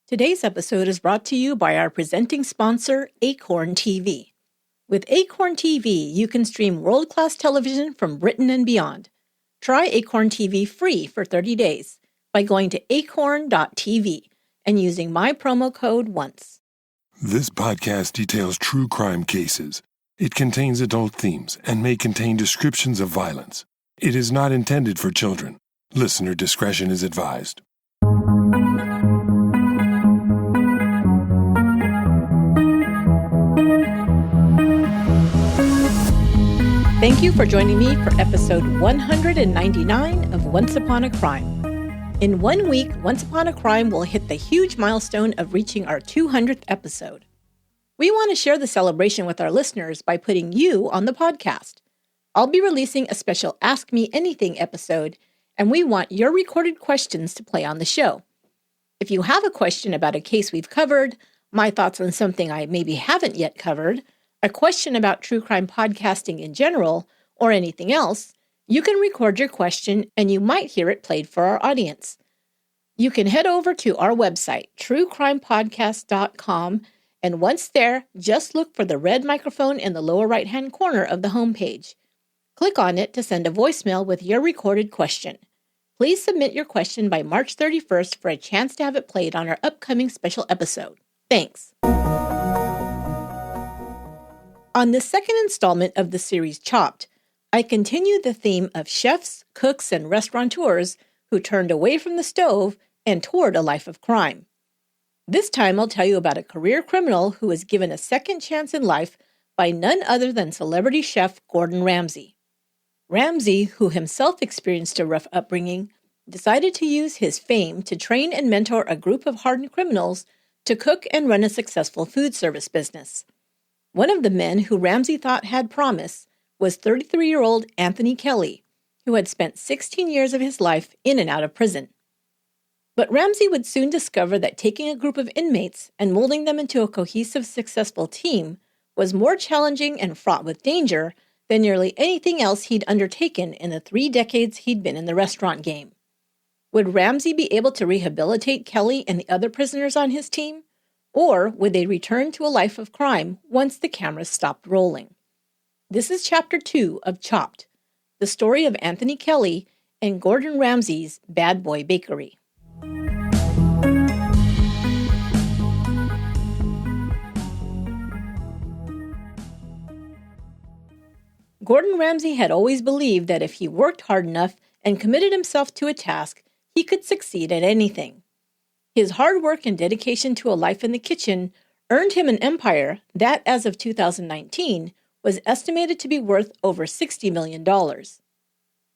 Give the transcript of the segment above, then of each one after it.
Today's episode is brought to you by our presenting sponsor, Acorn TV. With Acorn TV, you can stream world-class television from Britain and beyond. Try Acorn TV free for 30 days by going to acorn.tv and using my promo code ONCE. This podcast details true crime cases. It contains adult themes and may contain descriptions of violence. It is not intended for children. Listener discretion is advised. Thank you for joining me for episode 199 of Once Upon a Crime. In 1 week, Once Upon a Crime will hit the huge milestone of reaching our 200th episode. We want to share the celebration with our listeners by putting you on the podcast. I'll be releasing a special Ask Me Anything episode, and we want your recorded questions to play on the show. If you have a question about a case we've covered, my thoughts on something I maybe haven't yet covered, a question about true crime podcasting in general, or anything else, you can record your question and you might hear it played for our audience. You can head over to our website, truecrimepodcast.com, and once there, just look for the red microphone in the lower right-hand corner of the homepage. Click on it to send a voicemail with your recorded question. Please submit your question by March 31st for a chance to have it played on our upcoming special episode. Thanks. On the second installment of the series Chopped, I continue the theme of chefs, cooks, and restaurateurs who turned away from the stove and toward a life of crime. This time I'll tell you about a career criminal who was given a second chance in life by none other than celebrity chef Gordon Ramsay. Ramsay, who himself experienced a rough upbringing, decided to use his fame to train and mentor a group of hardened criminals to cook and run a successful food service business. One of the men who Ramsay thought had promise was 33-year-old Anthony Kelly, who had spent 16 years of his life in and out of prison. But Ramsay would soon discover that taking a group of inmates and molding them into a cohesive, successful team was more challenging and fraught with danger than nearly anything else he'd undertaken in the 3 decades he'd been in the restaurant game. Would Ramsay be able to rehabilitate Kelly and the other prisoners on his team? Or would they return to a life of crime once the cameras stopped rolling? This is Chapter 2 of Chopped, the story of Anthony Kelly and Gordon Ramsay's Bad Boy Bakery. Gordon Ramsay had always believed that if he worked hard enough and committed himself to a task, he could succeed at anything. His hard work and dedication to a life in the kitchen earned him an empire that, as of 2019, was estimated to be worth over $60 million.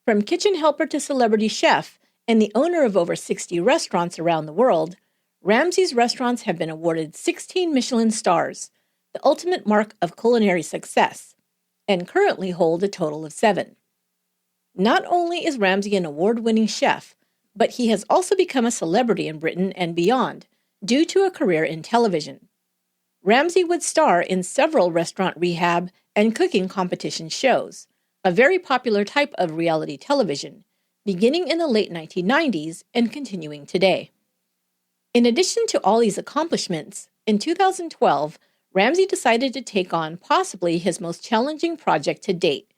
From kitchen helper to celebrity chef and the owner of over 60 restaurants around the world, Ramsay's restaurants have been awarded 16 Michelin stars, the ultimate mark of culinary success, and currently hold a total of 7. Not only is Ramsay an award-winning chef, but he has also become a celebrity in Britain and beyond, due to a career in television. Ramsay would star in several restaurant rehab and cooking competition shows, a very popular type of reality television, beginning in the late 1990s and continuing today. In addition to all these accomplishments, in 2012, Ramsay decided to take on possibly his most challenging project to date,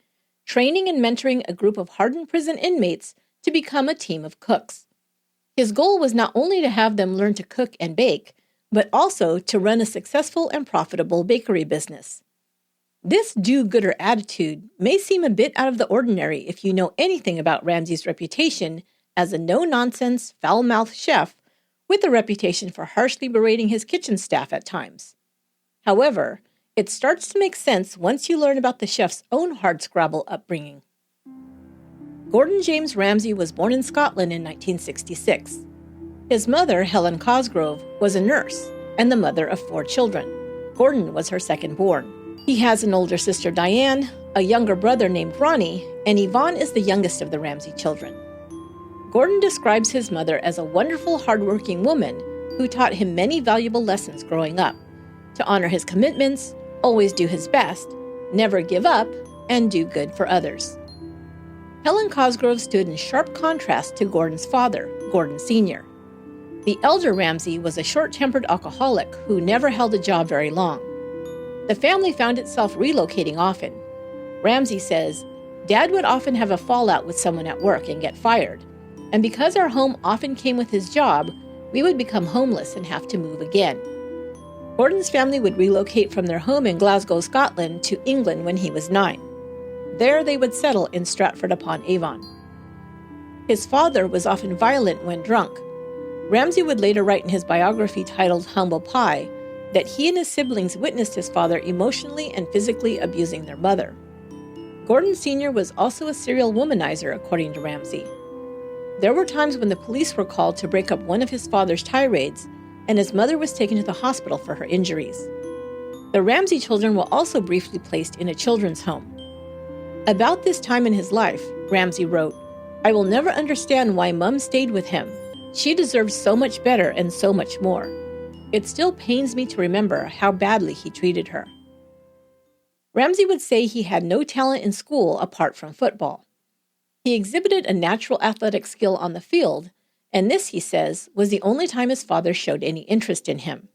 training and mentoring a group of hardened prison inmates to become a team of cooks. His goal was not only to have them learn to cook and bake, but also to run a successful and profitable bakery business. This do-gooder attitude may seem a bit out of the ordinary if you know anything about Ramsay's reputation as a no-nonsense, foul-mouthed chef with a reputation for harshly berating his kitchen staff at times. However, it starts to make sense once you learn about the chef's own hardscrabble upbringing. Gordon James Ramsay was born in Scotland in 1966. His mother, Helen Cosgrove, was a nurse and the mother of 4 children. Gordon was her second-born. He has an older sister, Diane, a younger brother named Ronnie, and Yvonne is the youngest of the Ramsay children. Gordon describes his mother as a wonderful, hardworking woman who taught him many valuable lessons growing up: to honor his commitments, always do his best, never give up, and do good for others. Helen Cosgrove stood in sharp contrast to Gordon's father, Gordon Sr. The elder Ramsay was a short-tempered alcoholic who never held a job very long. The family found itself relocating often. Ramsay says, "Dad would often have a fallout with someone at work and get fired. And because our home often came with his job, we would become homeless and have to move again." Gordon's family would relocate from their home in Glasgow, Scotland, to England when he was 9. There they would settle in Stratford-upon-Avon. His father was often violent when drunk. Ramsay would later write in his biography titled Humble Pie that he and his siblings witnessed his father emotionally and physically abusing their mother. Gordon Sr. was also a serial womanizer, according to Ramsay. There were times when the police were called to break up one of his father's tirades, and his mother was taken to the hospital for her injuries. The Ramsay children were also briefly placed in a children's home. About this time in his life, Ramsay wrote, "I will never understand why Mum stayed with him. She deserved so much better and so much more. It still pains me to remember how badly he treated her." Ramsay would say he had no talent in school apart from football. He exhibited a natural athletic skill on the field, and this, he says, was the only time his father showed any interest in him.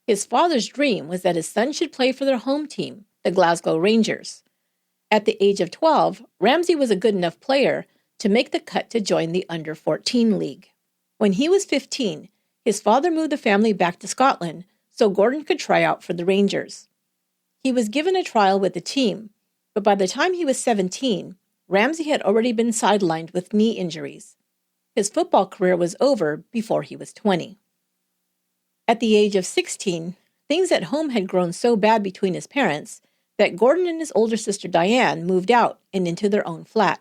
His father's dream was that his son should play for their home team, the Glasgow Rangers. At the age of 12, Ramsay was a good enough player to make the cut to join the Under-14 League. When he was 15, his father moved the family back to Scotland so Gordon could try out for the Rangers. He was given a trial with the team, but by the time he was 17, Ramsay had already been sidelined with knee injuries. His football career was over before he was 20. At the age of 16, things at home had grown so bad between his parents that Gordon and his older sister Diane moved out and into their own flat.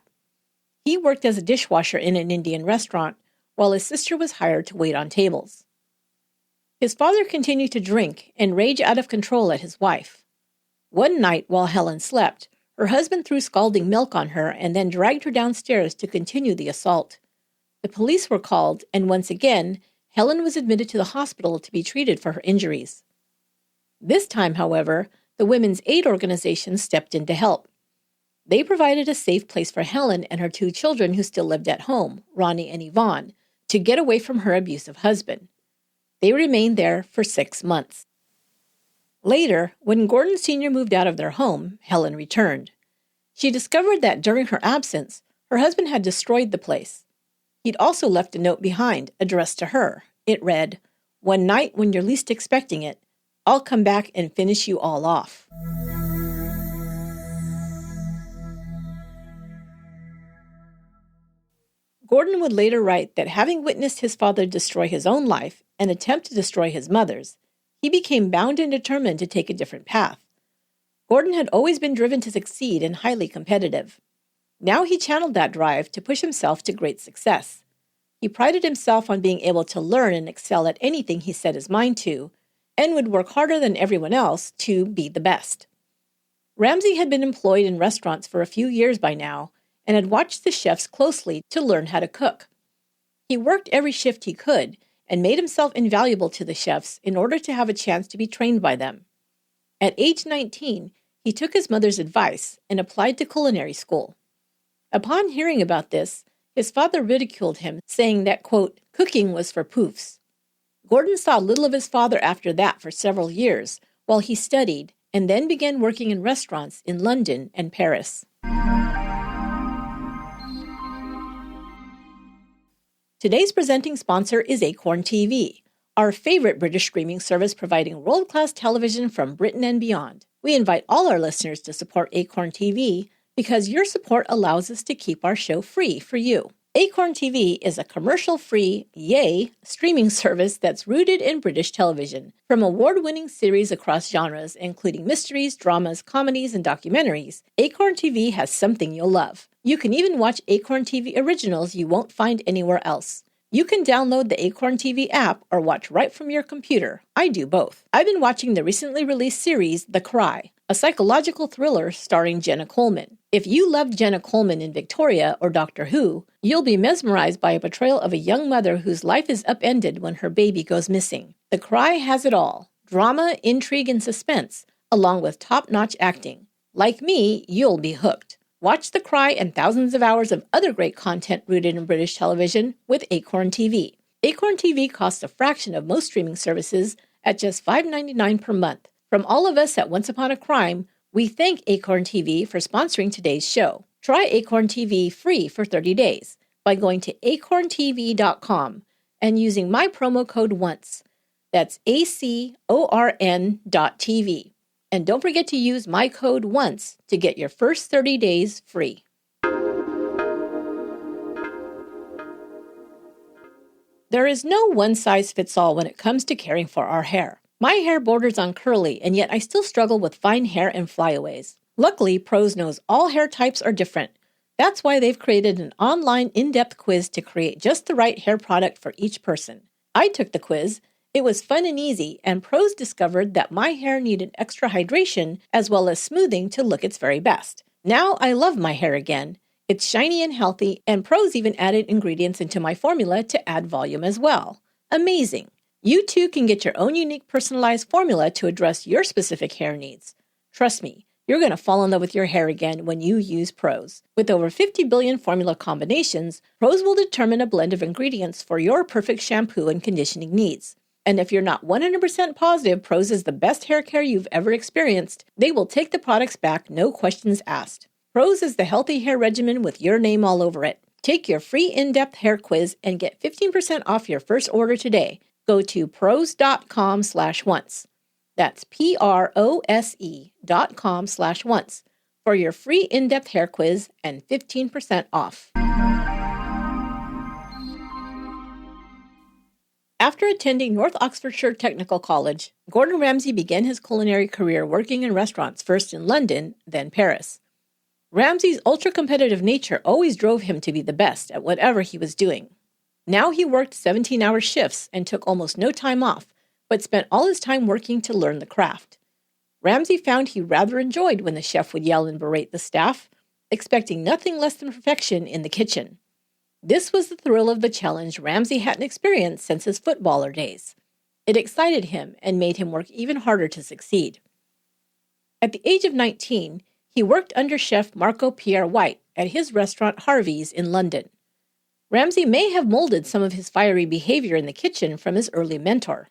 He worked as a dishwasher in an Indian restaurant, while his sister was hired to wait on tables. His father continued to drink and rage out of control at his wife. One night while Helen slept, her husband threw scalding milk on her and then dragged her downstairs to continue the assault. The police were called, and once again, Helen was admitted to the hospital to be treated for her injuries. This time, however, the Women's Aid Organization stepped in to help. They provided a safe place for Helen and her 2 children who still lived at home, Ronnie and Yvonne, to get away from her abusive husband. They remained there for 6 months. Later, when Gordon Sr. moved out of their home, Helen returned. She discovered that during her absence, her husband had destroyed the place. He'd also left a note behind, addressed to her. It read, "One night when you're least expecting it, I'll come back and finish you all off." Gordon would later write that having witnessed his father destroy his own life and attempt to destroy his mother's, he became bound and determined to take a different path. Gordon had always been driven to succeed and highly competitive. Now he channeled that drive to push himself to great success. He prided himself on being able to learn and excel at anything he set his mind to, and would work harder than everyone else to be the best. Ramsay had been employed in restaurants for a few years by now, and had watched the chefs closely to learn how to cook. He worked every shift he could, and made himself invaluable to the chefs in order to have a chance to be trained by them. At age 19, he took his mother's advice and applied to culinary school. Upon hearing about this, his father ridiculed him, saying that, quote, "cooking was for poofs." Gordon saw little of his father after that for several years, while he studied, and then began working in restaurants in London and Paris. Today's presenting sponsor is Acorn TV, our favorite British streaming service providing world-class television from Britain and beyond. We invite all our listeners to support Acorn TV because your support allows us to keep our show free for you. Acorn TV is a commercial-free, yay, streaming service that's rooted in British television. From award-winning series across genres, including mysteries, dramas, comedies, and documentaries, Acorn TV has something you'll love. You can even watch Acorn TV originals you won't find anywhere else. You can download the Acorn TV app or watch right from your computer. I do both. I've been watching the recently released series, The Cry, a psychological thriller starring Jenna Coleman. If you loved Jenna Coleman in Victoria or Doctor Who, you'll be mesmerized by a portrayal of a young mother whose life is upended when her baby goes missing. The Cry has it all: drama, intrigue, and suspense, along with top-notch acting. Like me, you'll be hooked. Watch The Cry and thousands of hours of other great content rooted in British television with Acorn TV. Acorn TV costs a fraction of most streaming services at just $5.99 per month. From all of us at Once Upon a Crime, we thank Acorn TV for sponsoring today's show. Try Acorn TV free for 30 days by going to acorntv.com and using my promo code ONCE. That's ACORN.TV. And don't forget to use my code ONCE to get your first 30 days free. There is no one-size-fits-all when it comes to caring for our hair. My hair borders on curly, and yet I still struggle with fine hair and flyaways. Luckily, Prose knows all hair types are different. That's why they've created an online in-depth quiz to create just the right hair product for each person. I took the quiz. It was fun and easy, and Prose discovered that my hair needed extra hydration as well as smoothing to look its very best. Now I love my hair again. It's shiny and healthy, and Prose even added ingredients into my formula to add volume as well. Amazing! You too can get your own unique personalized formula to address your specific hair needs. Trust me, you're going to fall in love with your hair again when you use Prose. With over 50 billion formula combinations, Prose will determine a blend of ingredients for your perfect shampoo and conditioning needs. And if you're not 100% positive Prose is the best hair care you've ever experienced, they will take the products back, no questions asked. Prose is the healthy hair regimen with your name all over it. Take your free in-depth hair quiz and get 15% off your first order today. Go to prose.com/once. That's prose.com/once for your free in-depth hair quiz and 15% off. After attending North Oxfordshire Technical College, Gordon Ramsay began his culinary career working in restaurants, first in London, then Paris. Ramsay's ultra-competitive nature always drove him to be the best at whatever he was doing. Now he worked 17-hour shifts and took almost no time off, but spent all his time working to learn the craft. Ramsay found he rather enjoyed when the chef would yell and berate the staff, expecting nothing less than perfection in the kitchen. This was the thrill of the challenge Ramsay hadn't experienced since his footballer days. It excited him and made him work even harder to succeed. At the age of 19, he worked under chef Marco Pierre White at his restaurant Harvey's in London. Ramsay may have molded some of his fiery behavior in the kitchen from his early mentor.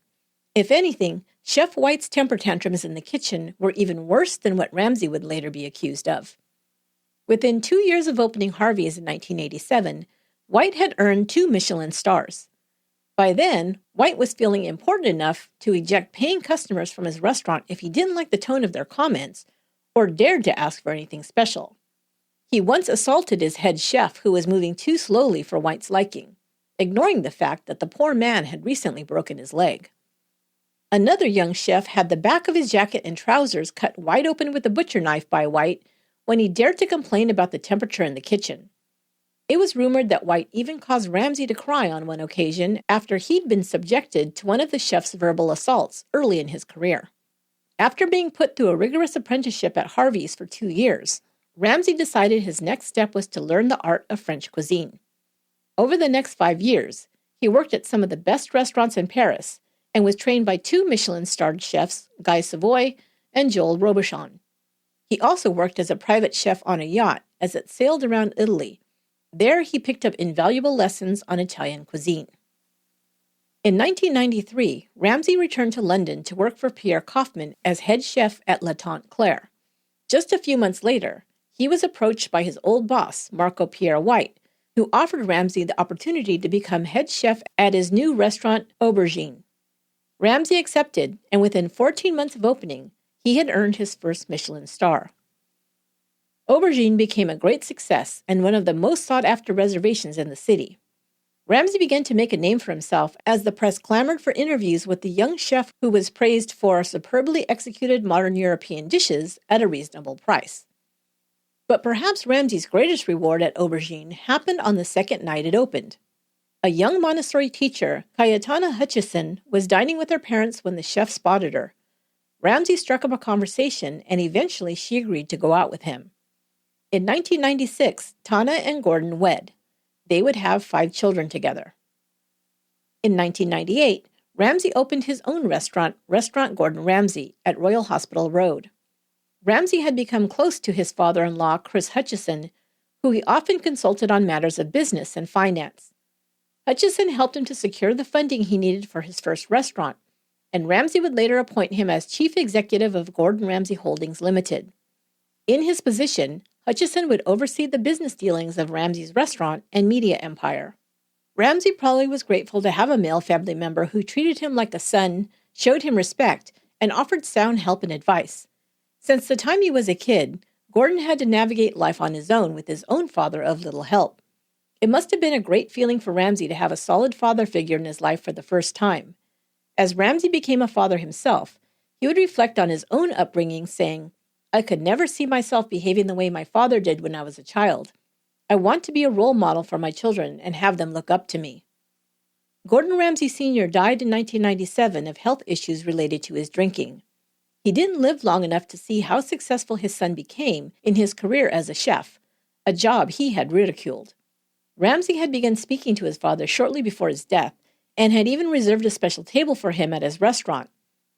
If anything, Chef White's temper tantrums in the kitchen were even worse than what Ramsay would later be accused of. Within 2 years of opening Harvey's in 1987, White had earned 2 Michelin stars. By then, White was feeling important enough to eject paying customers from his restaurant if he didn't like the tone of their comments or dared to ask for anything special. He once assaulted his head chef who was moving too slowly for White's liking, ignoring the fact that the poor man had recently broken his leg. Another young chef had the back of his jacket and trousers cut wide open with a butcher knife by White when he dared to complain about the temperature in the kitchen. It was rumored that White even caused Ramsay to cry on one occasion after he'd been subjected to one of the chef's verbal assaults early in his career. After being put through a rigorous apprenticeship at Harvey's for 2 years, Ramsay decided his next step was to learn the art of French cuisine. Over the next 5 years, he worked at some of the best restaurants in Paris and was trained by 2 Michelin-starred chefs, Guy Savoy and Joel Robuchon. He also worked as a private chef on a yacht as it sailed around Italy. There he picked up invaluable lessons on Italian cuisine. In 1993, Ramsay returned to London to work for Pierre Kaufmann as head chef at La Tante Claire. Just a few months later, he was approached by his old boss, Marco Pierre White, who offered Ramsay the opportunity to become head chef at his new restaurant, Aubergine. Ramsay accepted, and within 14 months of opening, he had earned his first Michelin star. Aubergine became a great success and one of the most sought-after reservations in the city. Ramsay began to make a name for himself as the press clamored for interviews with the young chef who was praised for superbly executed modern European dishes at a reasonable price. But perhaps Ramsay's greatest reward at Aubergine happened on the second night it opened. A young Montessori teacher, Cayetana Hutchison, was dining with her parents when the chef spotted her. Ramsay struck up a conversation, and eventually she agreed to go out with him. In 1996, Tana and Gordon wed. They would have 5 children together. In 1998, Ramsay opened his own restaurant, Restaurant Gordon Ramsay, at Royal Hospital Road. Ramsay had become close to his father-in-law, Chris Hutchison, who he often consulted on matters of business and finance. Hutchison helped him to secure the funding he needed for his first restaurant, and Ramsay would later appoint him as chief executive of Gordon Ramsay Holdings Limited. In his position, Hutchison would oversee the business dealings of Ramsay's restaurant and media empire. Ramsay probably was grateful to have a male family member who treated him like a son, showed him respect, and offered sound help and advice. Since the time he was a kid, Gordon had to navigate life on his own with his own father of little help. It must have been a great feeling for Ramsay to have a solid father figure in his life for the first time. As Ramsay became a father himself, he would reflect on his own upbringing, saying, "I could never see myself behaving the way my father did when I was a child. I want to be a role model for my children and have them look up to me." Gordon Ramsay Sr. died in 1997 of health issues related to his drinking. He didn't live long enough to see how successful his son became in his career as a chef, a job he had ridiculed. Ramsay had begun speaking to his father shortly before his death and had even reserved a special table for him at his restaurant.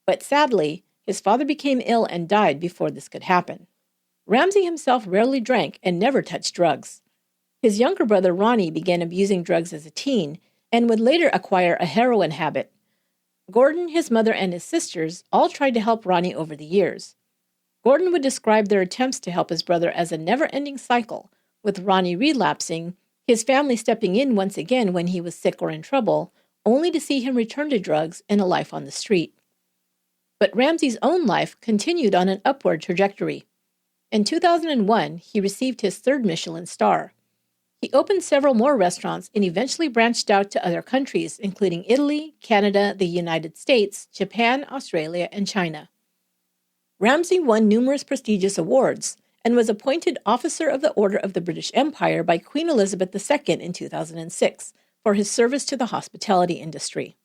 But sadly, his father became ill and died before this could happen. Ramsay himself rarely drank and never touched drugs. His younger brother Ronnie began abusing drugs as a teen and would later acquire a heroin habit. Gordon, his mother, and his sisters all tried to help Ronnie over the years. Gordon would describe their attempts to help his brother as a never-ending cycle, with Ronnie relapsing, his family stepping in once again when he was sick or in trouble, only to see him return to drugs and a life on the street. But Ramsay's own life continued on an upward trajectory. In 2001, he received his third Michelin star. He opened several more restaurants and eventually branched out to other countries, including Italy, Canada, the United States, Japan, Australia, and China. Ramsay won numerous prestigious awards and was appointed Officer of the Order of the British Empire by Queen Elizabeth II in 2006 for his service to the hospitality industry.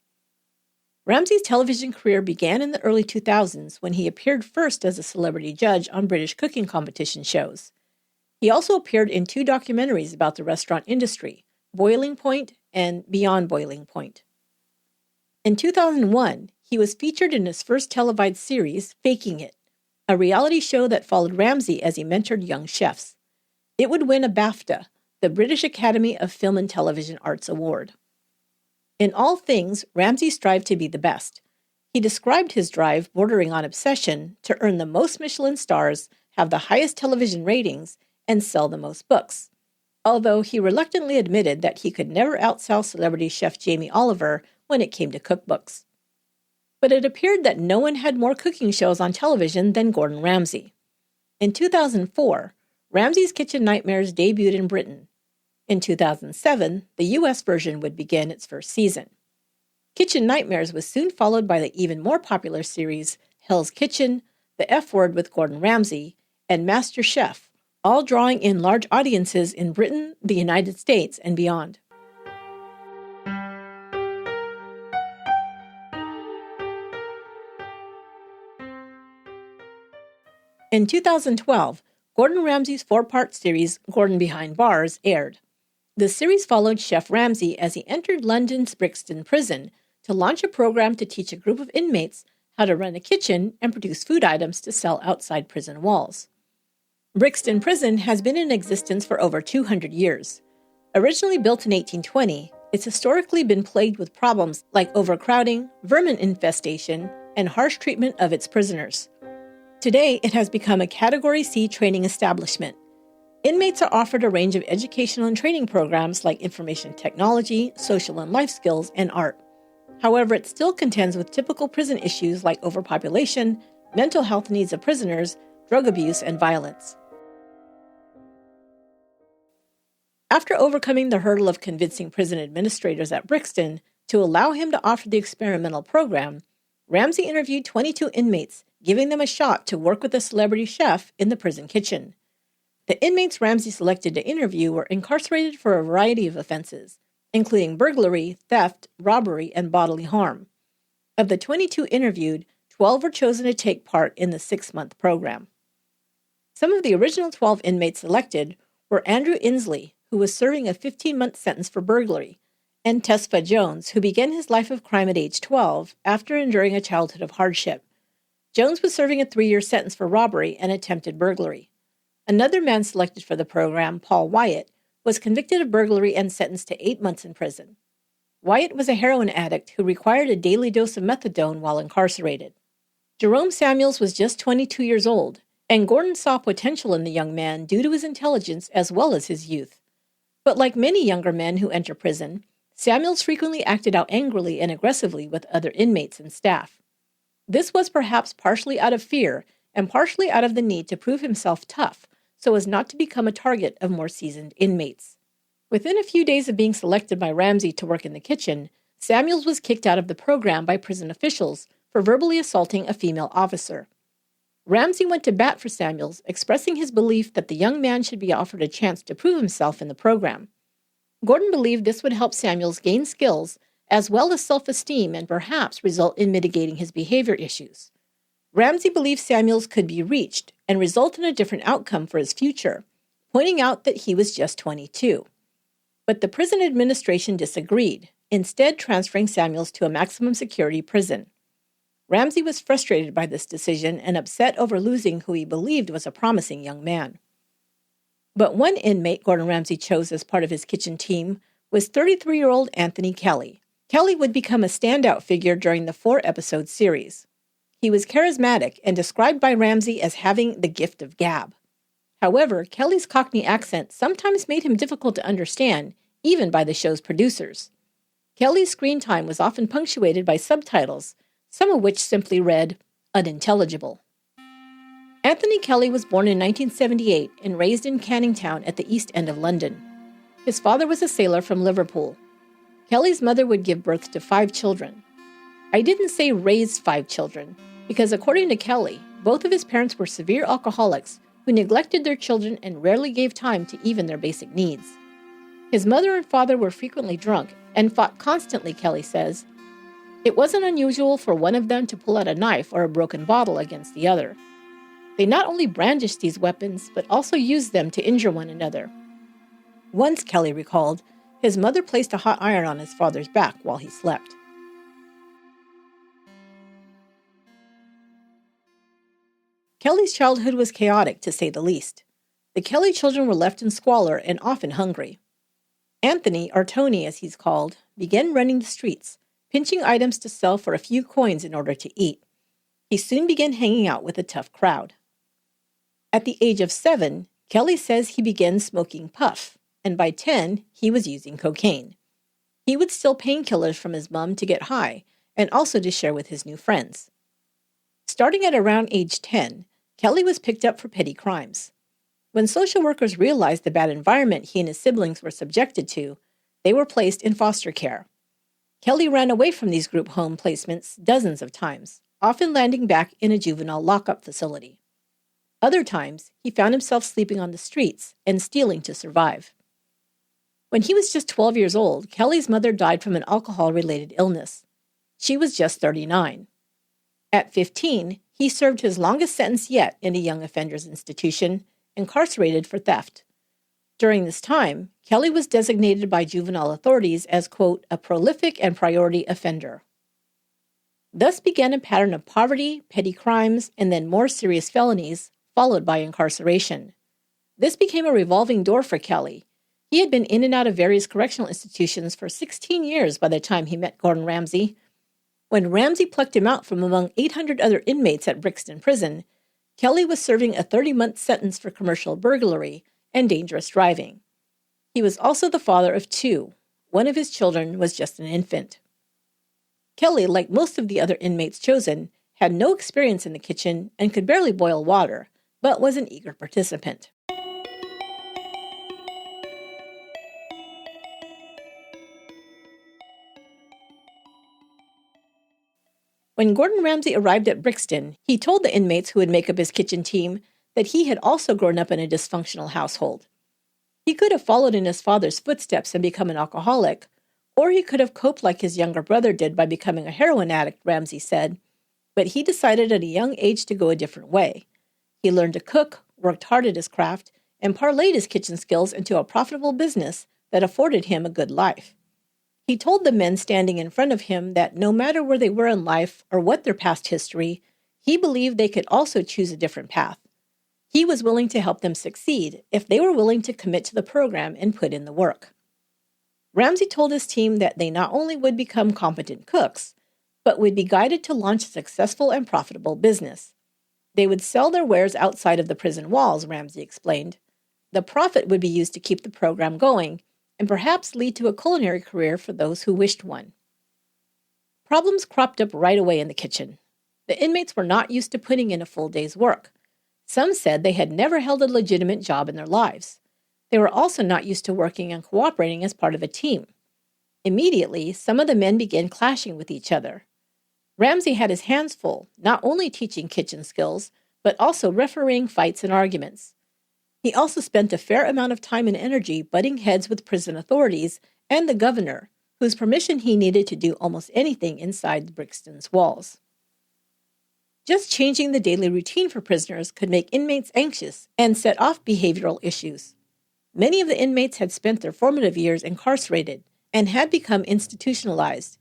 Ramsay's television career began in the early 2000s when he appeared first as a celebrity judge on British cooking competition shows. He also appeared in 2 documentaries about the restaurant industry, Boiling Point and Beyond Boiling Point. In 2001, he was featured in his first televised series, Faking It, a reality show that followed Ramsay as he mentored young chefs. It would win a BAFTA, the British Academy of Film and Television Arts Award. In all things, Ramsay strived to be the best. He described his drive, bordering on obsession, to earn the most Michelin stars, have the highest television ratings, and sell the most books, although he reluctantly admitted that he could never outsell celebrity chef Jamie Oliver when it came to cookbooks. But it appeared that no one had more cooking shows on television than Gordon Ramsay. In 2004, Ramsay's Kitchen Nightmares debuted in Britain. In 2007, the U.S. version would begin its first season. Kitchen Nightmares was soon followed by the even more popular series Hell's Kitchen, The F Word with Gordon Ramsay, and Master Chef, all drawing in large audiences in Britain, the United States, and beyond. In 2012, Gordon Ramsay's 4-part series, Gordon Behind Bars, aired. The series followed Chef Ramsay as he entered London's Brixton prison to launch a program to teach a group of inmates how to run a kitchen and produce food items to sell outside prison walls. Brixton Prison has been in existence for over 200 years. Originally built in 1820, it's historically been plagued with problems like overcrowding, vermin infestation, and harsh treatment of its prisoners. Today, it has become a Category C training establishment. Inmates are offered a range of educational and training programs like information technology, social and life skills, and art. However, it still contends with typical prison issues like overpopulation, mental health needs of prisoners, drug abuse, and violence. After overcoming the hurdle of convincing prison administrators at Brixton to allow him to offer the experimental program, Ramsay interviewed 22 inmates, giving them a shot to work with a celebrity chef in the prison kitchen. The inmates Ramsay selected to interview were incarcerated for a variety of offenses, including burglary, theft, robbery, and bodily harm. Of the 22 interviewed, 12 were chosen to take part in the 6-month program. Some of the original 12 inmates selected were Andrew Inslee, who was serving a 15-month sentence for burglary, and Tesfa Jones, who began his life of crime at age 12 after enduring a childhood of hardship. Jones was serving a 3-year sentence for robbery and attempted burglary. Another man selected for the program, Paul Wyatt, was convicted of burglary and sentenced to 8 months in prison. Wyatt was a heroin addict who required a daily dose of methadone while incarcerated. Jerome Samuels was just 22 years old, and Gordon saw potential in the young man due to his intelligence as well as his youth. But like many younger men who enter prison, Samuels frequently acted out angrily and aggressively with other inmates and staff. This was perhaps partially out of fear and partially out of the need to prove himself tough so as not to become a target of more seasoned inmates. Within a few days of being selected by Ramsay to work in the kitchen, Samuels was kicked out of the program by prison officials for verbally assaulting a female officer. Ramsay went to bat for Samuels, expressing his belief that the young man should be offered a chance to prove himself in the program. Gordon believed this would help Samuels gain skills as well as self-esteem and perhaps result in mitigating his behavior issues. Ramsay believed Samuels could be reached and result in a different outcome for his future, pointing out that he was just 22. But the prison administration disagreed, instead transferring Samuels to a maximum security prison. Ramsay was frustrated by this decision and upset over losing who he believed was a promising young man. But one inmate Gordon Ramsay chose as part of his kitchen team was 33-year-old Anthony Kelly. Kelly would become a standout figure during the 4-episode series. He was charismatic and described by Ramsay as having the gift of gab. However, Kelly's Cockney accent sometimes made him difficult to understand, even by the show's producers. Kelly's screen time was often punctuated by subtitles, some of which simply read, unintelligible. Anthony Kelly was born in 1978 and raised in Canning Town at the East End of London. His father was a sailor from Liverpool. Kelly's mother would give birth to 5 children. I didn't say raised 5 children, because according to Kelly, both of his parents were severe alcoholics who neglected their children and rarely gave time to even their basic needs. His mother and father were frequently drunk and fought constantly, Kelly says. It wasn't unusual for one of them to pull out a knife or a broken bottle against the other. They not only brandished these weapons, but also used them to injure one another. Once, Kelly recalled, his mother placed a hot iron on his father's back while he slept. Kelly's childhood was chaotic, to say the least. The Kelly children were left in squalor and often hungry. Anthony, or Tony as he's called, began running the streets, pinching items to sell for a few coins in order to eat. He soon began hanging out with a tough crowd. At the age of 7, Kelly says he began smoking puff, and by 10, he was using cocaine. He would steal painkillers from his mom to get high, and also to share with his new friends. Starting at around age 10, Kelly was picked up for petty crimes. When social workers realized the bad environment he and his siblings were subjected to, they were placed in foster care. Kelly ran away from these group home placements dozens of times, often landing back in a juvenile lockup facility. Other times, he found himself sleeping on the streets and stealing to survive. When he was just 12 years old, Kelly's mother died from an alcohol-related illness. She was just 39. At 15, he served his longest sentence yet in a young offenders institution, incarcerated for theft. During this time, Kelly was designated by juvenile authorities as, quote, a prolific and priority offender. Thus began a pattern of poverty, petty crimes, and then more serious felonies, followed by incarceration. This became a revolving door for Kelly. He had been in and out of various correctional institutions for 16 years by the time he met Gordon Ramsay. When Ramsay plucked him out from among 800 other inmates at Brixton prison, Kelly was serving a 30-month sentence for commercial burglary and dangerous driving. He was also the father of 2. One of his children was just an infant. Kelly, like most of the other inmates chosen, had no experience in the kitchen and could barely boil water, but was an eager participant. When Gordon Ramsay arrived at Brixton, he told the inmates who would make up his kitchen team that he had also grown up in a dysfunctional household. He could have followed in his father's footsteps and become an alcoholic, or he could have coped like his younger brother did by becoming a heroin addict, Ramsay said, but he decided at a young age to go a different way. He learned to cook, worked hard at his craft, and parlayed his kitchen skills into a profitable business that afforded him a good life. He told the men standing in front of him that no matter where they were in life or what their past history, he believed they could also choose a different path. He was willing to help them succeed if they were willing to commit to the program and put in the work. Ramsay told his team that they not only would become competent cooks, but would be guided to launch a successful and profitable business. They would sell their wares outside of the prison walls, Ramsay explained. The profit would be used to keep the program going and perhaps lead to a culinary career for those who wished one. Problems cropped up right away in the kitchen. The inmates were not used to putting in a full day's work. Some said they had never held a legitimate job in their lives. They were also not used to working and cooperating as part of a team. Immediately, some of the men began clashing with each other. Ramsay had his hands full, not only teaching kitchen skills, but also refereeing fights and arguments. He also spent a fair amount of time and energy butting heads with prison authorities and the governor, whose permission he needed to do almost anything inside Brixton's walls. Just changing the daily routine for prisoners could make inmates anxious and set off behavioral issues. Many of the inmates had spent their formative years incarcerated and had become institutionalized.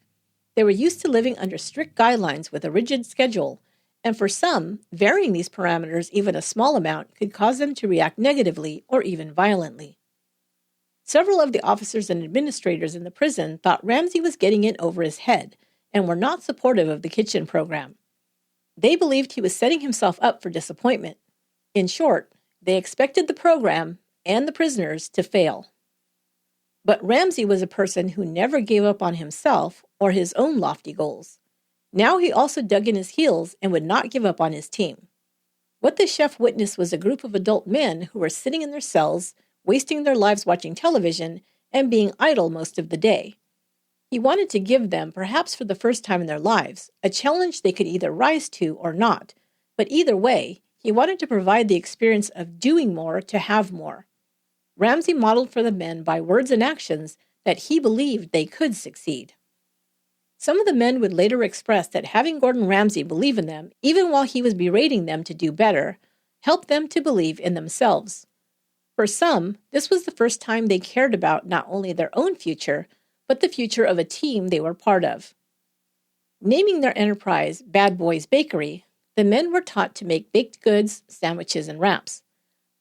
They were used to living under strict guidelines with a rigid schedule, and for some, varying these parameters even a small amount could cause them to react negatively or even violently. Several of the officers and administrators in the prison thought Ramsay was getting in over his head and were not supportive of the kitchen program. They believed he was setting himself up for disappointment. In short, they expected the program and the prisoners to fail. But Ramsay was a person who never gave up on himself or his own lofty goals. Now he also dug in his heels and would not give up on his team. What the chef witnessed was a group of adult men who were sitting in their cells, wasting their lives watching television and being idle most of the day. He wanted to give them, perhaps for the first time in their lives, a challenge they could either rise to or not, but either way, he wanted to provide the experience of doing more to have more. Ramsay modeled for the men by words and actions that he believed they could succeed. Some of the men would later express that having Gordon Ramsay believe in them, even while he was berating them to do better, helped them to believe in themselves. For some, this was the first time they cared about not only their own future, but the future of a team they were part of. Naming their enterprise Bad Boys Bakery, the men were taught to make baked goods, sandwiches, and wraps.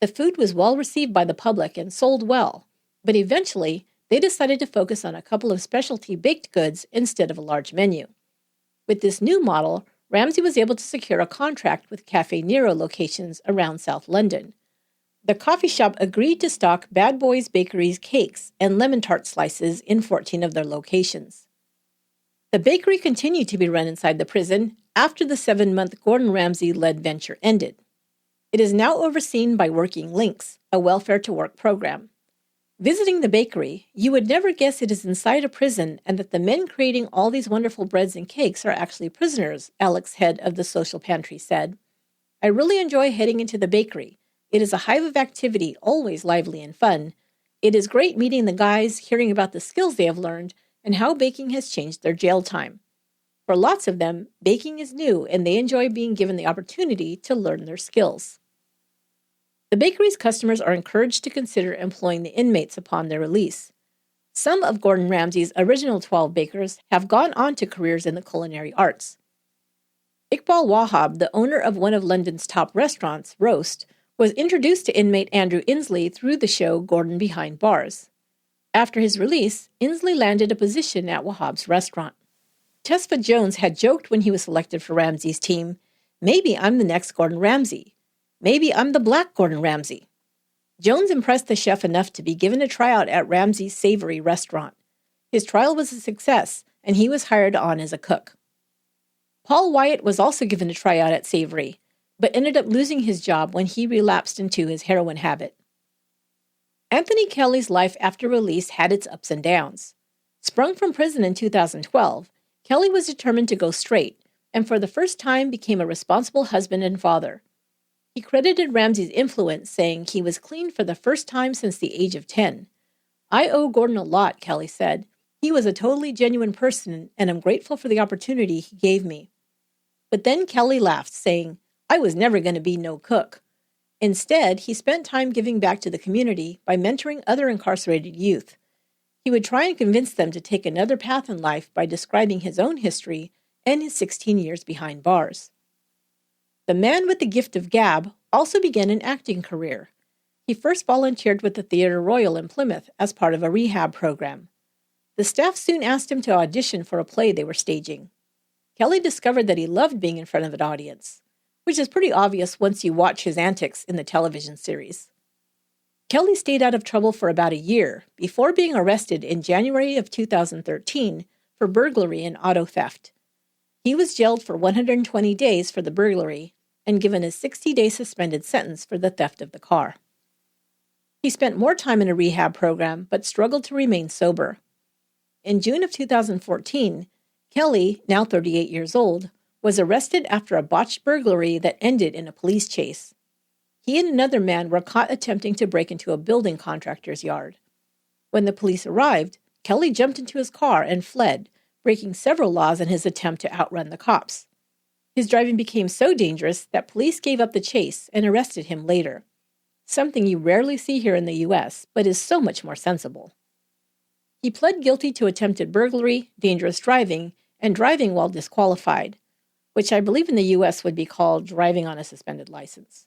The food was well received by the public and sold well, but eventually they decided to focus on a couple of specialty baked goods instead of a large menu. With this new model, Ramsay was able to secure a contract with Cafe Nero locations around South London. The coffee shop agreed to stock Bad Boys Bakery's cakes and lemon tart slices in 14 of their locations. The bakery continued to be run inside the prison after the 7-month Gordon Ramsay-led venture ended. It is now overseen by Working Links, a welfare-to-work program. Visiting the bakery, you would never guess it is inside a prison and that the men creating all these wonderful breads and cakes are actually prisoners, Alex, head of the social pantry, said. I really enjoy heading into the bakery. It is a hive of activity, always lively and fun. It is great meeting the guys, hearing about the skills they have learned, and how baking has changed their jail time. For lots of them, baking is new, and they enjoy being given the opportunity to learn their skills. The bakery's customers are encouraged to consider employing the inmates upon their release. Some of Gordon Ramsay's original 12 bakers have gone on to careers in the culinary arts. Iqbal Wahab, the owner of one of London's top restaurants, Roast, was introduced to inmate Andrew Inslee through the show Gordon Behind Bars. After his release, Inslee landed a position at Wahab's restaurant. Tesfa Jones had joked when he was selected for Ramsay's team, maybe I'm the next Gordon Ramsay. Maybe I'm the black Gordon Ramsay. Jones impressed the chef enough to be given a tryout at Ramsay's savory restaurant. His trial was a success, and he was hired on as a cook. Paul Wyatt was also given a tryout at Savory, but ended up losing his job when he relapsed into his heroin habit. Anthony Kelly's life after release had its ups and downs. Sprung from prison in 2012, Kelly was determined to go straight, and for the first time became a responsible husband and father. He credited Ramsay's influence, saying he was clean for the first time since the age of 10. I owe Gordon a lot, Kelly said. He was a totally genuine person, and I'm grateful for the opportunity he gave me. But then Kelly laughed, saying, I was never going to be no cook. Instead, he spent time giving back to the community by mentoring other incarcerated youth. He would try and convince them to take another path in life by describing his own history and his 16 years behind bars. The man with the gift of gab also began an acting career. He first volunteered with the Theatre Royal in Plymouth as part of a rehab program. The staff soon asked him to audition for a play they were staging. Kelly discovered that he loved being in front of an audience, which is pretty obvious once you watch his antics in the television series. Kelly stayed out of trouble for about a year before being arrested in January of 2013 for burglary and auto theft. He was jailed for 120 days for the burglary and given a 60-day suspended sentence for the theft of the car. He spent more time in a rehab program but struggled to remain sober. In June of 2014, Kelly, now 38 years old, was arrested after a botched burglary that ended in a police chase. He and another man were caught attempting to break into a building contractor's yard. When the police arrived, Kelly jumped into his car and fled, breaking several laws in his attempt to outrun the cops. His driving became so dangerous that police gave up the chase and arrested him later, something you rarely see here in the U.S., but is so much more sensible. He pled guilty to attempted burglary, dangerous driving, and driving while disqualified, which I believe in the U.S. would be called driving on a suspended license.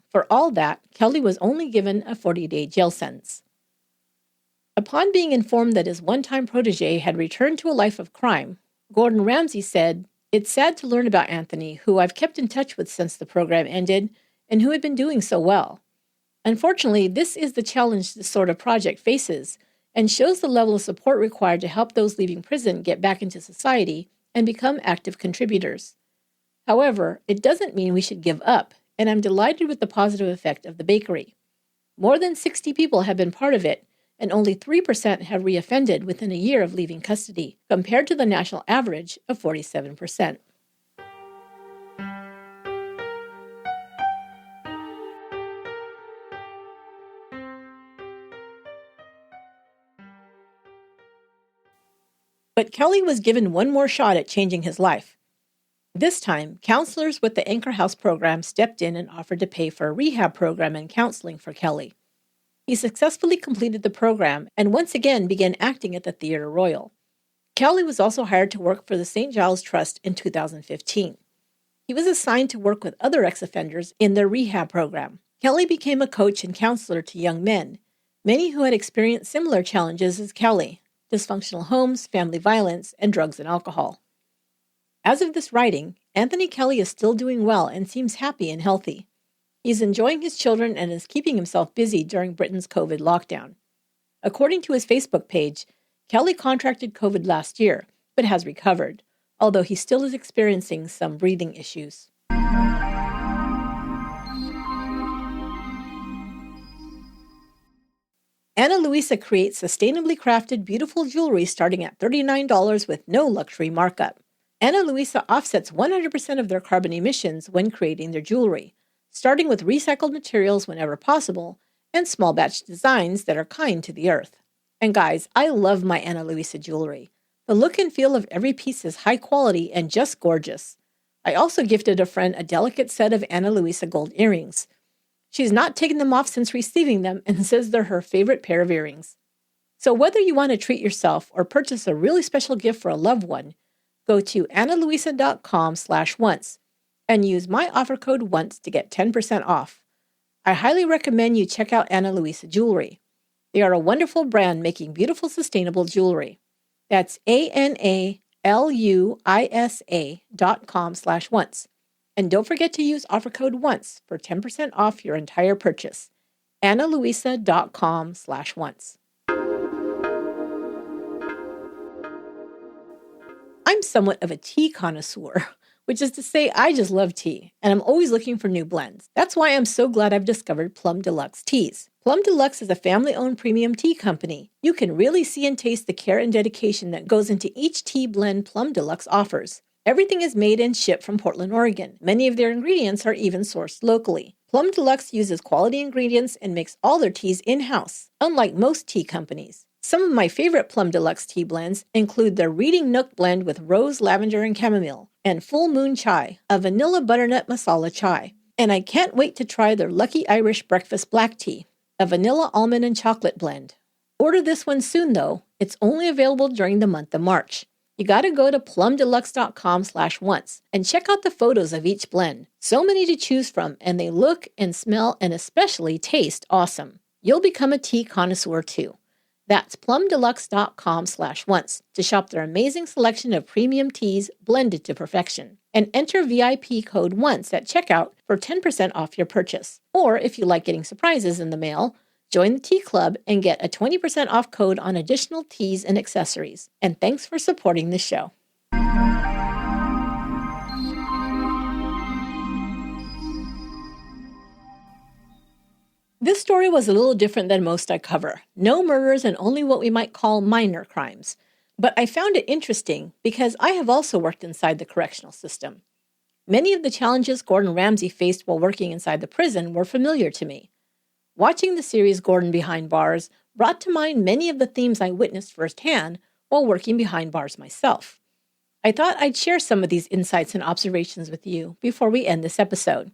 For all that, Kelly was only given a 40-day jail sentence. Upon being informed that his one-time protege had returned to a life of crime, Gordon Ramsay said, "It's sad to learn about Anthony, who I've kept in touch with since the program ended, and who had been doing so well. Unfortunately, this is the challenge this sort of project faces, and shows the level of support required to help those leaving prison get back into society and become active contributors. However, it doesn't mean we should give up, and I'm delighted with the positive effect of the bakery. More than 60 people have been part of it, and only 3% have reoffended within a year of leaving custody, compared to the national average of 47%. But Kelly was given one more shot at changing his life. This time, counselors with the Anchor House program stepped in and offered to pay for a rehab program and counseling for Kelly. He successfully completed the program and once again began acting at the Theatre Royal. Kelly was also hired to work for the St. Giles Trust in 2015. He was assigned to work with other ex-offenders in their rehab program. Kelly became a coach and counselor to young men, many who had experienced similar challenges as Kelly: dysfunctional homes, family violence, and drugs and alcohol. As of this writing, Anthony Kelly is still doing well and seems happy and healthy. He's enjoying his children and is keeping himself busy during Britain's COVID lockdown. According to his Facebook page, Kelly contracted COVID last year, but has recovered, although he still is experiencing some breathing issues. Ana Luisa creates sustainably crafted, beautiful jewelry starting at $39 with no luxury markup. Ana Luisa offsets 100% of their carbon emissions when creating their jewelry, starting with recycled materials whenever possible and small batch designs that are kind to the earth. And guys, I love my Ana Luisa jewelry. The look and feel of every piece is high quality and just gorgeous. I also gifted a friend a delicate set of Ana Luisa gold earrings. She's not taken them off since receiving them and says they're her favorite pair of earrings. So whether you want to treat yourself or purchase a really special gift for a loved one, go to analuisa.com/once and use my offer code ONCE to get 10% off. I highly recommend you check out Ana Luisa Jewelry. They are a wonderful brand making beautiful, sustainable jewelry. That's analuisa.com/once. And don't forget to use offer code ONCE for 10% off your entire purchase. analuisa.com/once. I'm somewhat of a tea connoisseur, which is to say I just love tea, and I'm always looking for new blends. That's why I'm so glad I've discovered Plum Deluxe Teas. Plum Deluxe is a family-owned premium tea company. You can really see and taste the care and dedication that goes into each tea blend Plum Deluxe offers. Everything is made and shipped from Portland, Oregon. Many of their ingredients are even sourced locally. Plum Deluxe uses quality ingredients and makes all their teas in-house, unlike most tea companies. Some of my favorite Plum Deluxe tea blends include their Reading Nook blend with rose, lavender, and chamomile, and Full Moon Chai, a vanilla butternut masala chai. And I can't wait to try their Lucky Irish Breakfast Black Tea, a vanilla almond and chocolate blend. Order this one soon, though. It's only available during the month of March. You gotta go to plumdeluxe.com/once and check out the photos of each blend. So many to choose from, and they look and smell and especially taste awesome. You'll become a tea connoisseur too. That's plumdeluxe.com/once to shop their amazing selection of premium teas blended to perfection. And enter VIP code ONCE at checkout for 10% off your purchase. Or if you like getting surprises in the mail, join the tea club and get a 20% off code on additional teas and accessories. And thanks for supporting the show. This story was a little different than most I cover. No murders and only what we might call minor crimes. But I found it interesting because I have also worked inside the correctional system. Many of the challenges Gordon Ramsay faced while working inside the prison were familiar to me. Watching the series Gordon Behind Bars brought to mind many of the themes I witnessed firsthand while working behind bars myself. I thought I'd share some of these insights and observations with you before we end this episode.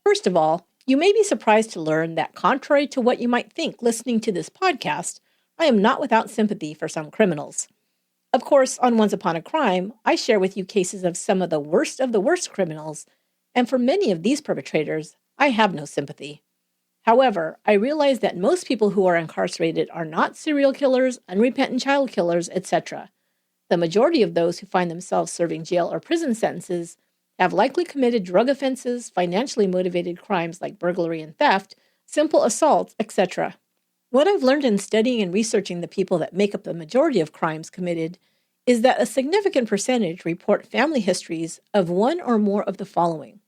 First of all, you may be surprised to learn that contrary to what you might think listening to this podcast, I am not without sympathy for some criminals. Of course, on Once Upon a Crime, I share with you cases of some of the worst criminals, and for many of these perpetrators, I have no sympathy. However, I realize that most people who are incarcerated are not serial killers, unrepentant child killers, etc. The majority of those who find themselves serving jail or prison sentences have likely committed drug offenses, financially motivated crimes like burglary and theft, simple assaults, etc. What I've learned in studying and researching the people that make up the majority of crimes committed is that a significant percentage report family histories of one or more of the following: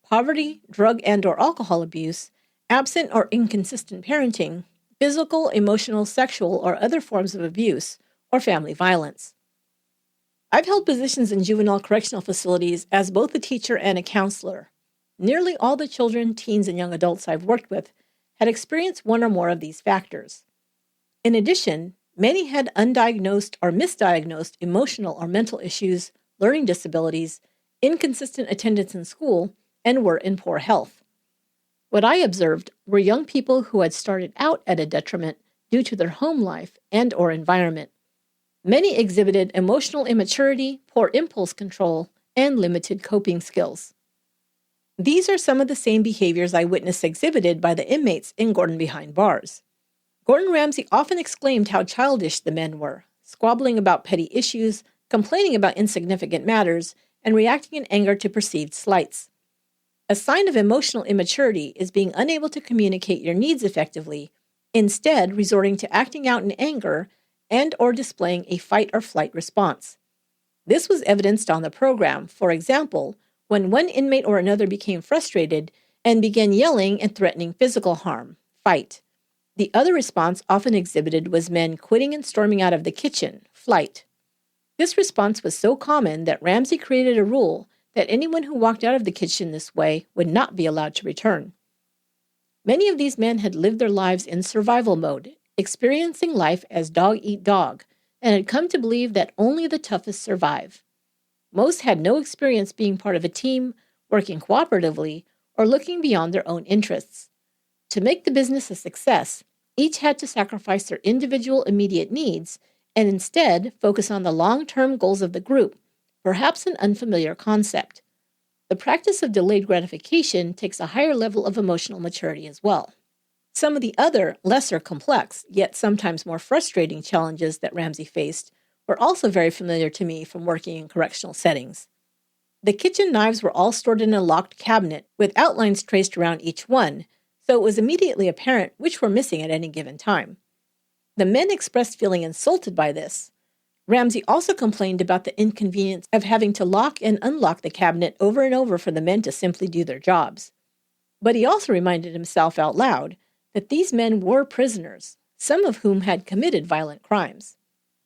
poverty, drug and/or alcohol abuse, absent or inconsistent parenting, physical, emotional, sexual, or other forms of abuse, or family violence. I've held positions in juvenile correctional facilities as both a teacher and a counselor. Nearly all the children, teens, and young adults I've worked with had experienced one or more of these factors. In addition, many had undiagnosed or misdiagnosed emotional or mental issues, learning disabilities, inconsistent attendance in school, and were in poor health. What I observed were young people who had started out at a detriment due to their home life and/or environment. Many exhibited emotional immaturity, poor impulse control, and limited coping skills. These are some of the same behaviors I witnessed exhibited by the inmates in Gordon Behind Bars. Gordon Ramsay often exclaimed how childish the men were, squabbling about petty issues, complaining about insignificant matters, and reacting in anger to perceived slights. A sign of emotional immaturity is being unable to communicate your needs effectively, instead resorting to acting out in anger and/or displaying a fight or flight response. This was evidenced on the program, for example, when one inmate or another became frustrated and began yelling and threatening physical harm, fight. The other response often exhibited was men quitting and storming out of the kitchen, flight. This response was so common that Ramsay created a rule that anyone who walked out of the kitchen this way would not be allowed to return. Many of these men had lived their lives in survival mode, experiencing life as dog eat dog, and had come to believe that only the toughest survive. Most had no experience being part of a team, working cooperatively, or looking beyond their own interests. To make the business a success, each had to sacrifice their individual immediate needs and instead focus on the long-term goals of the group, perhaps an unfamiliar concept. The practice of delayed gratification takes a higher level of emotional maturity as well. Some of the other, lesser complex, yet sometimes more frustrating challenges that Ramsay faced were also very familiar to me from working in correctional settings. The kitchen knives were all stored in a locked cabinet with outlines traced around each one, so it was immediately apparent which were missing at any given time. The men expressed feeling insulted by this. Ramsay also complained about the inconvenience of having to lock and unlock the cabinet over and over for the men to simply do their jobs. But he also reminded himself out loud that these men were prisoners, some of whom had committed violent crimes.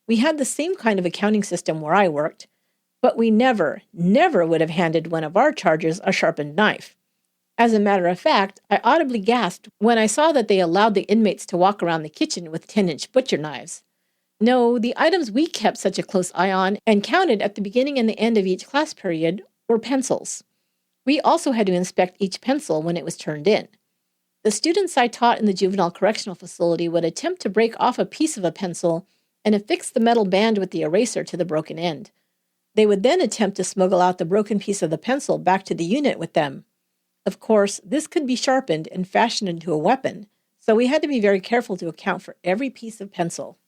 We had the same kind of accounting system where I worked, but we never would have handed one of our chargers a sharpened knife. As a matter of fact, I audibly gasped when I saw that they allowed the inmates to walk around the kitchen with 10-inch butcher knives. No, the items we kept such a close eye on and counted at the beginning and the end of each class period were pencils. We also had to inspect each pencil when it was turned in. The students I taught in the juvenile correctional facility would attempt to break off a piece of a pencil and affix the metal band with the eraser to the broken end. They would then attempt to smuggle out the broken piece of the pencil back to the unit with them. Of course, this could be sharpened and fashioned into a weapon, so we had to be very careful to account for every piece of pencil.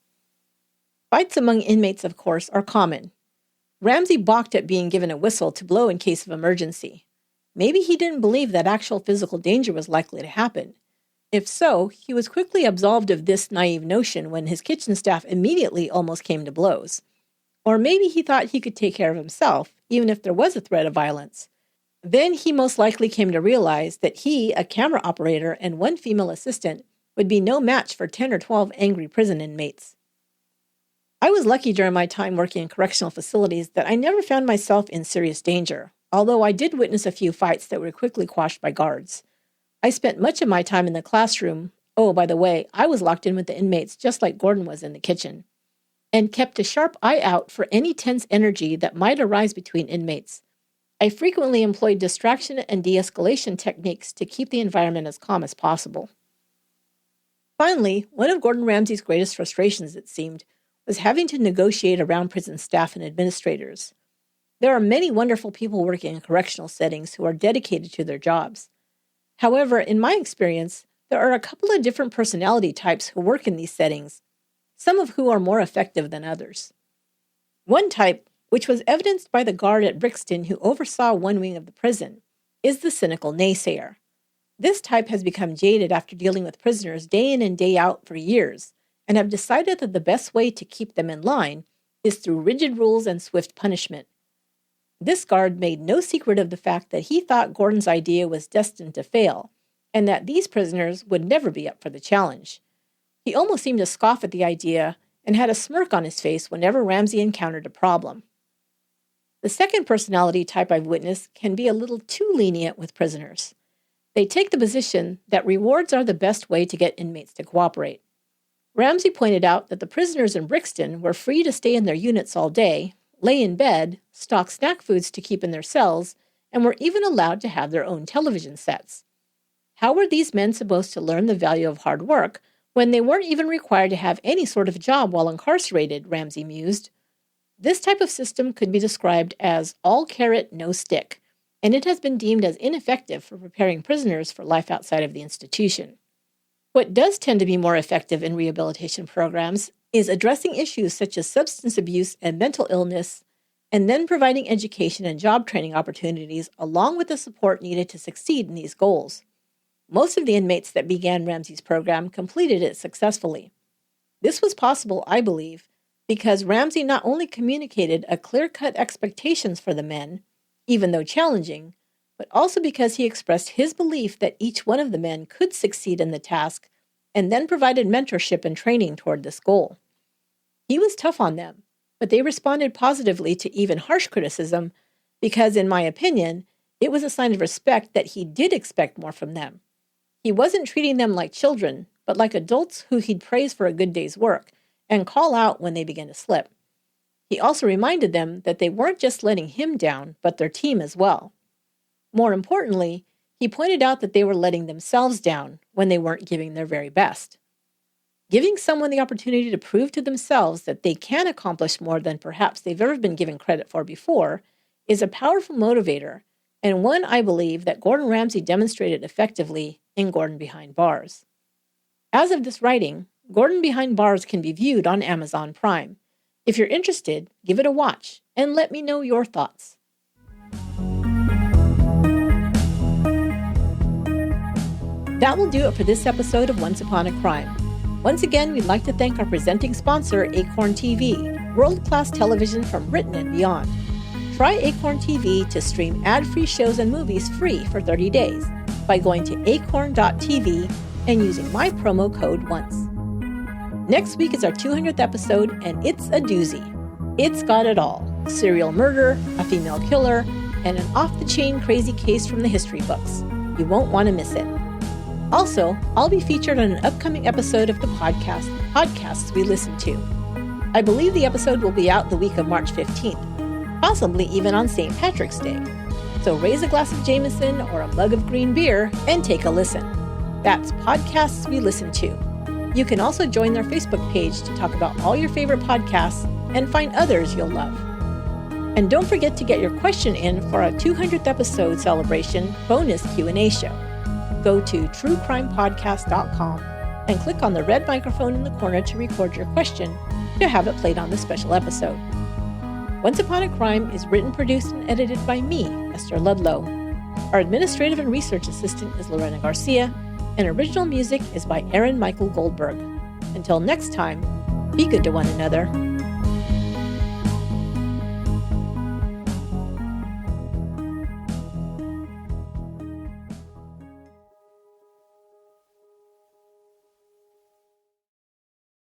Fights among inmates, of course, are common. Ramsay balked at being given a whistle to blow in case of emergency. Maybe he didn't believe that actual physical danger was likely to happen. If so, he was quickly absolved of this naive notion when his kitchen staff immediately almost came to blows. Or maybe he thought he could take care of himself, even if there was a threat of violence. Then he most likely came to realize that he, a camera operator, and one female assistant would be no match for 10 or 12 angry prison inmates. I was lucky during my time working in correctional facilities that I never found myself in serious danger, although I did witness a few fights that were quickly quashed by guards. I spent much of my time in the classroom. Oh, by the way, I was locked in with the inmates just like Gordon was in the kitchen, and kept a sharp eye out for any tense energy that might arise between inmates. I frequently employed distraction and de-escalation techniques to keep the environment as calm as possible. Finally, one of Gordon Ramsay's greatest frustrations, it seemed, was having to negotiate around prison staff and administrators. There are many wonderful people working in correctional settings who are dedicated to their jobs. However, in my experience, there are a couple of different personality types who work in these settings, some of who are more effective than others. One type, which was evidenced by the guard at Brixton who oversaw one wing of the prison, is the cynical naysayer. This type has become jaded after dealing with prisoners day in and day out for years, and have decided that the best way to keep them in line is through rigid rules and swift punishment. This guard made no secret of the fact that he thought Gordon's idea was destined to fail, and that these prisoners would never be up for the challenge. He almost seemed to scoff at the idea and had a smirk on his face whenever Ramsay encountered a problem. The second personality type I've witnessed can be a little too lenient with prisoners. They take the position that rewards are the best way to get inmates to cooperate. Ramsay pointed out that the prisoners in Brixton were free to stay in their units all day, lay in bed, stock snack foods to keep in their cells, and were even allowed to have their own television sets. How were these men supposed to learn the value of hard work when they weren't even required to have any sort of job while incarcerated, Ramsay mused. This type of system could be described as all carrot, no stick, and it has been deemed as ineffective for preparing prisoners for life outside of the institution. What does tend to be more effective in rehabilitation programs is addressing issues such as substance abuse and mental illness, and then providing education and job training opportunities along with the support needed to succeed in these goals. Most of the inmates that began Ramsay's program completed it successfully. This was possible, I believe, because Ramsay not only communicated a clear-cut expectations for the men, even though challenging, but also because he expressed his belief that each one of the men could succeed in the task and then provided mentorship and training toward this goal. He was tough on them, but they responded positively to even harsh criticism because, in my opinion, it was a sign of respect that he did expect more from them. He wasn't treating them like children, but like adults who he'd praise for a good day's work and call out when they began to slip. He also reminded them that they weren't just letting him down, but their team as well. More importantly, he pointed out that they were letting themselves down when they weren't giving their very best. Giving someone the opportunity to prove to themselves that they can accomplish more than perhaps they've ever been given credit for before is a powerful motivator, and one I believe that Gordon Ramsay demonstrated effectively in Gordon Behind Bars. As of this writing, Gordon Behind Bars can be viewed on Amazon Prime. If you're interested, give it a watch and let me know your thoughts. That will do it for this episode of Once Upon a Crime. Once again, we'd like to thank our presenting sponsor, Acorn TV, world-class television from Britain and beyond. Try Acorn TV to stream ad-free shows and movies free for 30 days by going to acorn.tv and using my promo code ONCE. Next week is our 200th episode, and it's a doozy. It's got it all: serial murder, a female killer, and an off-the-chain crazy case from the history books. You won't want to miss it. Also, I'll be featured on an upcoming episode of the podcast, Podcasts We Listen To. I believe the episode will be out the week of March 15th, possibly even on St. Patrick's Day. So raise a glass of Jameson or a mug of green beer and take a listen. That's Podcasts We Listen To. You can also join their Facebook page to talk about all your favorite podcasts and find others you'll love. And don't forget to get your question in for our 200th episode celebration bonus Q&A show. Go to truecrimepodcast.com and click on the red microphone in the corner to record your question to have it played on the special episode. Once Upon a Crime is written, produced, and edited by me, Esther Ludlow. Our administrative and research assistant is Lorena Garcia, and original music is by Aaron Michael Goldberg. Until next time, be good to one another.